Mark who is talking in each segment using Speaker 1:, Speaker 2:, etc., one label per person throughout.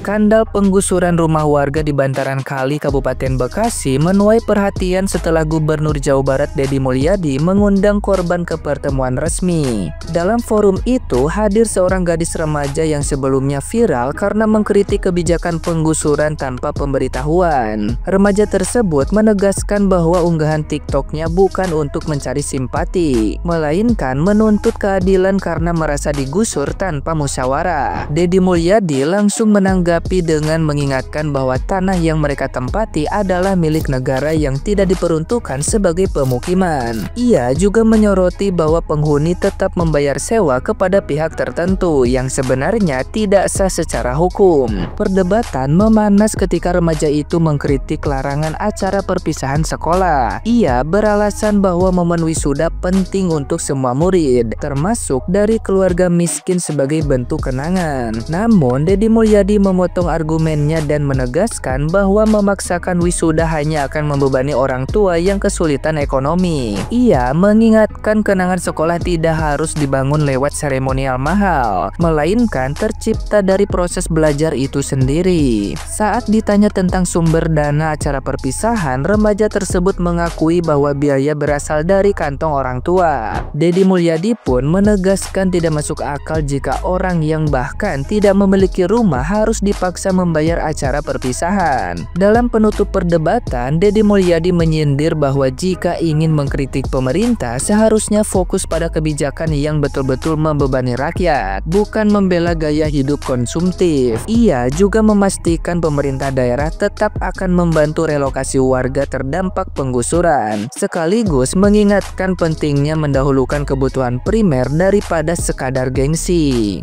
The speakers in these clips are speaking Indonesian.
Speaker 1: Skandal penggusuran rumah warga di bantaran kali Kabupaten Bekasi menuai perhatian setelah Gubernur Jawa Barat Deddy Mulyadi mengundang korban ke pertemuan resmi. Dalam forum itu hadir seorang gadis remaja yang sebelumnya viral karena mengkritik kebijakan penggusuran tanpa pemberitahuan. Remaja tersebut menegaskan bahwa unggahan TikToknya bukan untuk mencari simpati, melainkan menuntut keadilan karena merasa digusur tanpa musyawarah. Deddy Mulyadi langsung menanggapi dengan mengingatkan bahwa tanah yang mereka tempati adalah milik negara yang tidak diperuntukkan sebagai pemukiman. Ia juga menyoroti bahwa penghuni tetap membayar sewa kepada pihak tertentu yang sebenarnya tidak sah secara hukum. Perdebatan memanas ketika remaja itu mengkritik larangan acara perpisahan sekolah. Ia beralasan bahwa momen wisuda penting untuk semua murid, termasuk dari keluarga miskin sebagai bentuk kenangan. Namun, Deddy Mulyadi memotong argumennya dan menegaskan bahwa memaksakan wisuda hanya akan membebani orang tua yang kesulitan ekonomi. Ia mengingatkan kenangan sekolah tidak harus dibangun lewat seremonial mahal, melainkan tercipta dari proses belajar itu sendiri. Saat ditanya tentang sumber dana acara perpisahan, remaja tersebut mengakui bahwa biaya berasal dari kantong orang tua. Deddy Mulyadi pun menegaskan tidak masuk akal jika orang yang bahkan tidak memiliki rumah harus dipaksa membayar acara perpisahan. Dalam penutup perdebatan, Deddy Mulyadi menyindir bahwa jika ingin mengkritik pemerintah, seharusnya fokus pada kebijakan yang betul-betul membebani rakyat, bukan membela gaya hidup konsumtif. Ia juga memastikan pemerintah daerah tetap akan membantu relokasi warga terdampak penggusuran, sekaligus mengingatkan pentingnya mendahulukan kebutuhan primer daripada sekadar gengsi.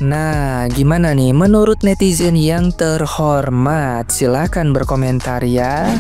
Speaker 1: Nah, gimana nih menurut netizen yang terhormat? Silahkan berkomentar ya.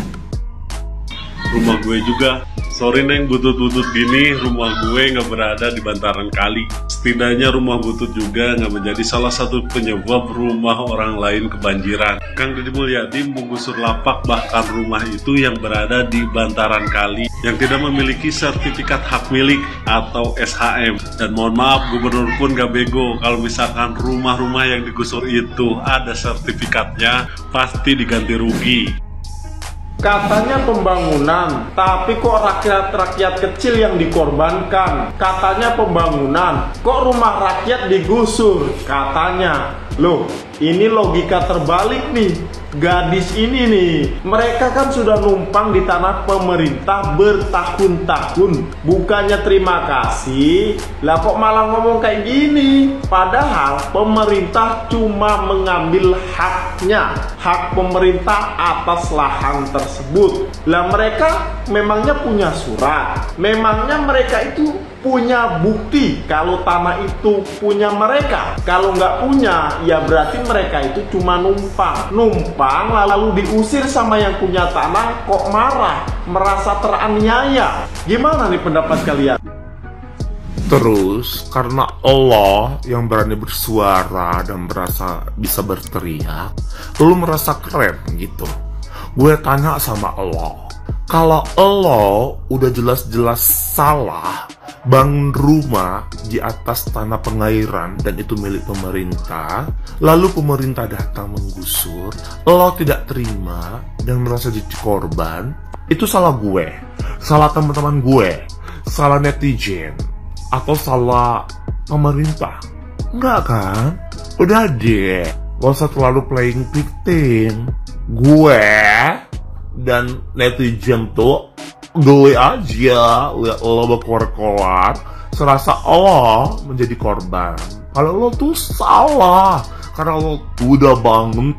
Speaker 2: Rumah gue juga, sorry neng, butut-butut gini rumah gue nggak berada di bantaran kali. Setidaknya rumah butut juga nggak menjadi salah satu penyebab rumah orang lain kebanjiran. Kang Deddy Mulyadi menggusur lapak bahkan rumah itu yang berada di bantaran kali yang tidak memiliki sertifikat hak milik atau SHM. Dan mohon maaf, gubernur pun gak bego. Kalau misalkan rumah-rumah yang digusur itu ada sertifikatnya, pasti diganti rugi.
Speaker 3: Katanya pembangunan, tapi kok rakyat-rakyat kecil yang dikorbankan. Katanya pembangunan, kok rumah rakyat digusur. Katanya, loh, ini logika terbalik nih. Gadis ini nih, mereka kan sudah numpang di tanah pemerintah bertahun-tahun. Bukannya terima kasih, lah kok malah ngomong kayak gini. Padahal pemerintah cuma mengambil haknya, hak pemerintah atas lahan tersebut. Lah mereka memangnya punya surat, memangnya mereka itu punya bukti kalau tanah itu punya mereka. Kalau nggak punya, ya berarti mereka itu cuma numpang lalu diusir sama yang punya tanah, kok marah, merasa teraniaya. Gimana nih pendapat kalian?
Speaker 4: Terus karena Allah yang berani bersuara dan merasa bisa berteriak, lu merasa keren gitu. Gue tanya sama Allah, kalau Allah udah jelas-jelas salah bangun rumah di atas tanah pengairan dan itu milik pemerintah, lalu pemerintah datang menggusur, lo tidak terima dan merasa jadi korban, itu salah gue, salah teman-teman gue, salah netizen, atau salah pemerintah? Enggak kan? Udah deh, gak usah terlalu playing victim. Gue dan netizen tuh geli aja lihat lo berkoar-koar, serasa Allah menjadi korban. Kalau lo tuh salah, karena lo udah bangun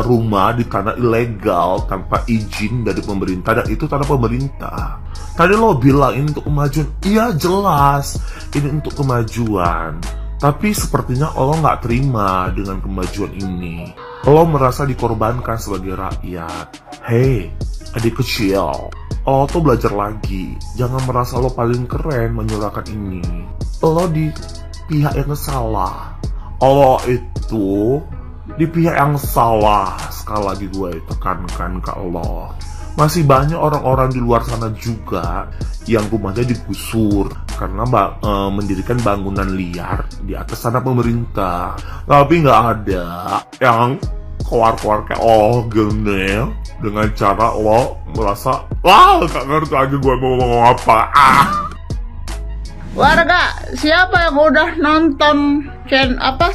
Speaker 4: rumah di tanah ilegal tanpa izin dari pemerintah, dan itu tanah pemerintah. Tadi lo bilang ini untuk kemajuan, iya jelas ini untuk kemajuan. Tapi sepertinya Allah nggak terima dengan kemajuan ini. Lo merasa dikorbankan sebagai rakyat. Hei, adik kecil, lo tuh belajar lagi. Jangan merasa lo paling keren menyuarakan ini. Lo di pihak yang salah. Allah itu di pihak yang salah. Sekali lagi gue tekankan ke Allah. Masih banyak orang-orang di luar sana juga yang rumahnya digusur karena mendirikan bangunan liar di atas tanah pemerintah. Tapi nggak ada yang keluar-keluar kayak gini dengan cara lo merasa gak ngerti lagi gue mau ngomong apa.
Speaker 5: Warga, siapa yang udah nonton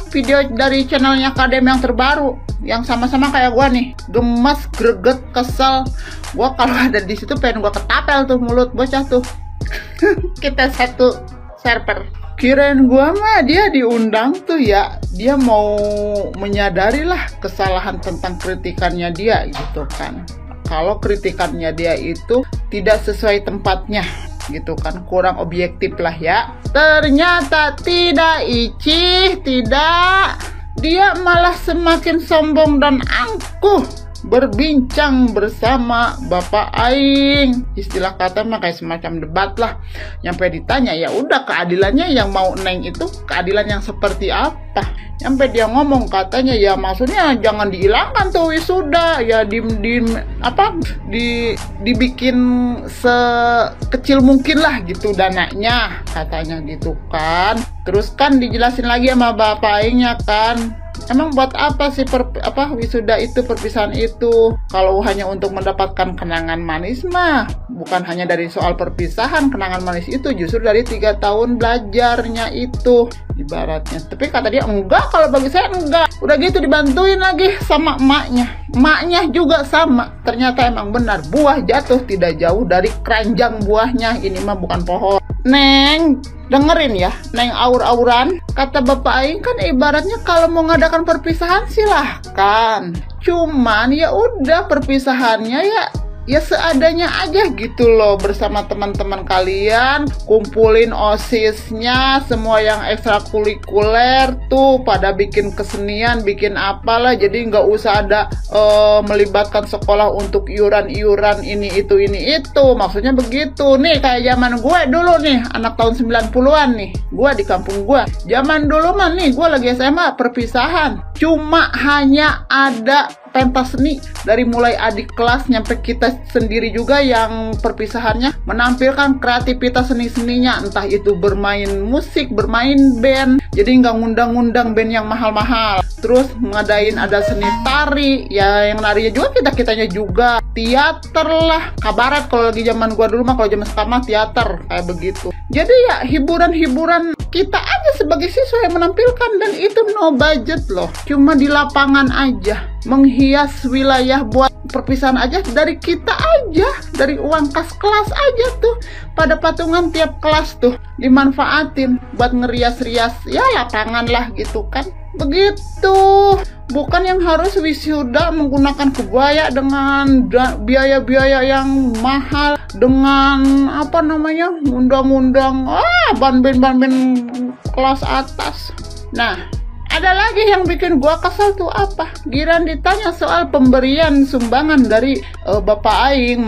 Speaker 5: video dari channelnya KDM yang terbaru, yang sama-sama kayak gua nih, gemes, greget, kesel. Gua kalau ada di situ pengen gua ketapel tuh mulut bocah tuh. Kita satu server. Kirain gua mah dia diundang tuh ya, dia mau menyadari lah kesalahan tentang kritikannya dia gitu kan. Kalau kritikannya dia itu tidak sesuai tempatnya gitu kan, kurang objektif lah ya. Ternyata tidak, Icih, tidak. Dia malah semakin sombong dan angkuh berbincang bersama Bapak Aing. Istilah kata mah kayak semacam debat lah. Nyampe ditanya, ya udah keadilannya yang mau Neng itu keadilan yang seperti apa? Nyampe dia ngomong katanya ya maksudnya jangan dihilangkan tuh wisuda, ya dibikin sekecil mungkin lah gitu dananya, katanya gitu kan. Terus kan dijelasin lagi sama Bapak Aingnya kan, emang buat apa sih wisuda itu, perpisahan itu? Kalau hanya untuk mendapatkan kenangan manis mah bukan hanya dari soal perpisahan. Kenangan manis itu justru dari 3 tahun belajarnya itu ibaratnya. Tapi kata dia enggak, kalau bagi saya enggak. Udah gitu dibantuin lagi sama emaknya juga sama. Ternyata emang benar, buah jatuh tidak jauh dari keranjang buahnya. Ini mah bukan pohon. Neng, dengerin ya, Neng aur-auran. Kata Bapak Aing kan ibaratnya kalau mau ngadakan perpisahan silahkan. Cuman ya udah perpisahannya ya seadanya aja gitu loh, bersama teman-teman kalian, kumpulin OSIS-nya, semua yang ekstrakurikuler tuh pada bikin kesenian, bikin apalah. Jadi nggak usah ada melibatkan sekolah untuk iuran-iuran ini itu. Maksudnya begitu. Nih kayak zaman gue dulu nih, anak tahun 90-an nih, gue di kampung gue. Zaman dulu mah nih, gue lagi SMA, perpisahan cuma hanya ada pentas seni dari mulai adik kelas nyampe kita sendiri juga yang perpisahannya menampilkan kreativitas seni-seninya, entah itu bermain musik, bermain band. Jadi nggak ngundang-ngundang band yang mahal-mahal. Terus ngadain ada seni tari, ya yang narinya juga kitanya juga. Teater lah, kabaret kalau lagi zaman gua dulu mah, kalau zaman sekarang mah teater kayak begitu. Jadi ya hiburan-hiburan kita aja sebagai siswa yang menampilkan, dan itu no budget loh, cuma di lapangan aja, menghias wilayah buat perpisahan aja dari kita aja, dari uang kas kelas aja tuh, pada patungan tiap kelas tuh dimanfaatin buat ngerias-rias ya lapangan lah gitu kan. Begitu, bukan yang harus wisuda menggunakan kebaya dengan biaya-biaya yang mahal, dengan undang-undang ban-ban kelas atas. Nah, ada lagi yang bikin gua kesel tuh apa? Giran ditanya soal pemberian sumbangan dari Bapak Aing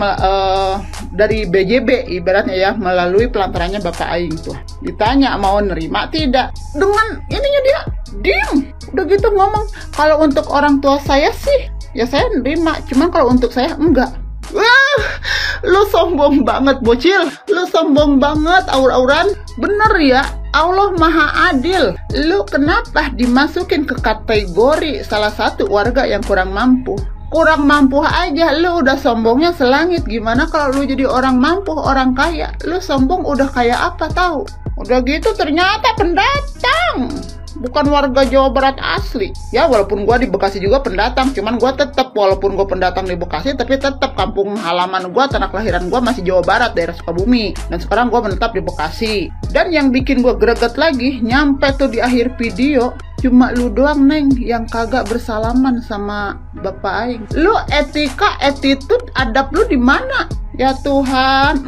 Speaker 5: dari BJB ibaratnya ya, melalui pelantarannya Bapak Aing tuh. Ditanya mau nerima tidak? Dengan ininya dia diem. Udah gitu ngomong, kalau untuk orang tua saya sih ya saya nerima, cuman kalau untuk saya enggak. Wah, lu sombong banget bocil, lu sombong banget aur-auran. Bener ya, Allah Maha Adil. Lu kenapa dimasukin ke kategori salah satu warga yang kurang mampu? Kurang mampu aja lu udah sombongnya selangit. Gimana kalau lu jadi orang mampu, orang kaya? Lu sombong udah kayak apa tahu? Udah gitu ternyata pendatang, bukan warga Jawa Barat asli. Ya walaupun gua di Bekasi juga pendatang, cuman gua tetap, walaupun gua pendatang di Bekasi, tapi tetap kampung halaman gua, tanah kelahiran gua masih Jawa Barat, daerah Sukabumi. Dan sekarang gua menetap di Bekasi. Dan yang bikin gua greget lagi, nyampe tuh di akhir video, cuma lu doang Neng yang kagak bersalaman sama Bapak Aing. Lu etika, attitude, adab lu di mana? Ya Tuhan,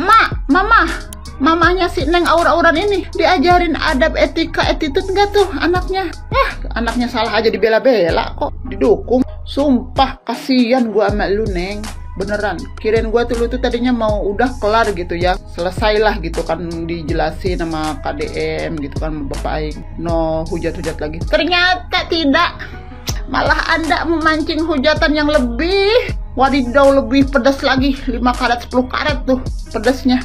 Speaker 5: mamanya si Neng aur-auran ini diajarin adab, etika, attitude nggak tuh anaknya? Anaknya salah aja dibela-bela kok, didukung. Sumpah kasihan gua sama lu Neng, beneran. Kirain gua tuh lu tuh tadinya mau udah kelar gitu ya, selesai lah gitu kan, dijelasin sama KDM gitu kan, sama Bapak Aing, no hujat-hujat lagi. Ternyata tidak, malah Anda memancing hujatan yang lebih wadidaw, lebih pedas lagi, 5 karat 10 karat tuh pedasnya.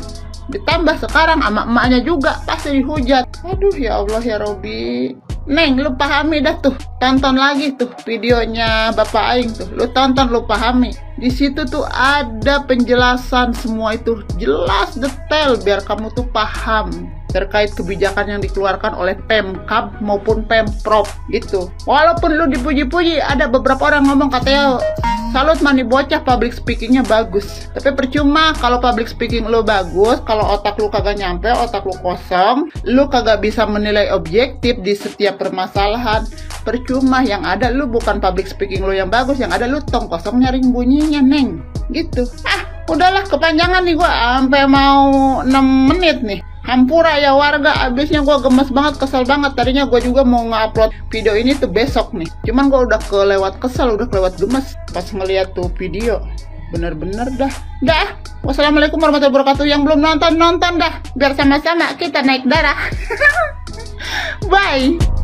Speaker 5: Ditambah sekarang sama emaknya juga pasti dihujat. Aduh ya Allah ya Robi. Neng, lu pahami dah tuh. Tonton lagi tuh videonya Bapak Aing tuh. Lu tonton, lu pahami. Di situ tuh ada penjelasan semua itu jelas detail biar kamu tuh paham terkait kebijakan yang dikeluarkan oleh Pemkab maupun Pemprov gitu. Walaupun lu dipuji-puji, ada beberapa orang ngomong katanya salut mani bocah public speakingnya bagus. Tapi percuma kalau public speaking lu bagus, kalau otak lu kagak nyampe, otak lu kosong, lu kagak bisa menilai objektif di setiap permasalahan. Percuma, yang ada lu bukan public speaking lu yang bagus, yang ada lu tong kosong nyaring bunyinya, Neng. Gitu. Udahlah kepanjangan nih gua sampai mau 6 menit nih. Hampura ya warga, abisnya gue gemes banget, kesel banget. Tadinya gue juga mau nge-upload video ini tuh besok nih, cuman gue udah kelewat kesel, udah kelewat gemes pas ngeliat tuh video. Bener-bener dah. Wassalamualaikum warahmatullahi wabarakatuh. Yang belum nonton dah, biar sama-sama kita naik darah. Bye.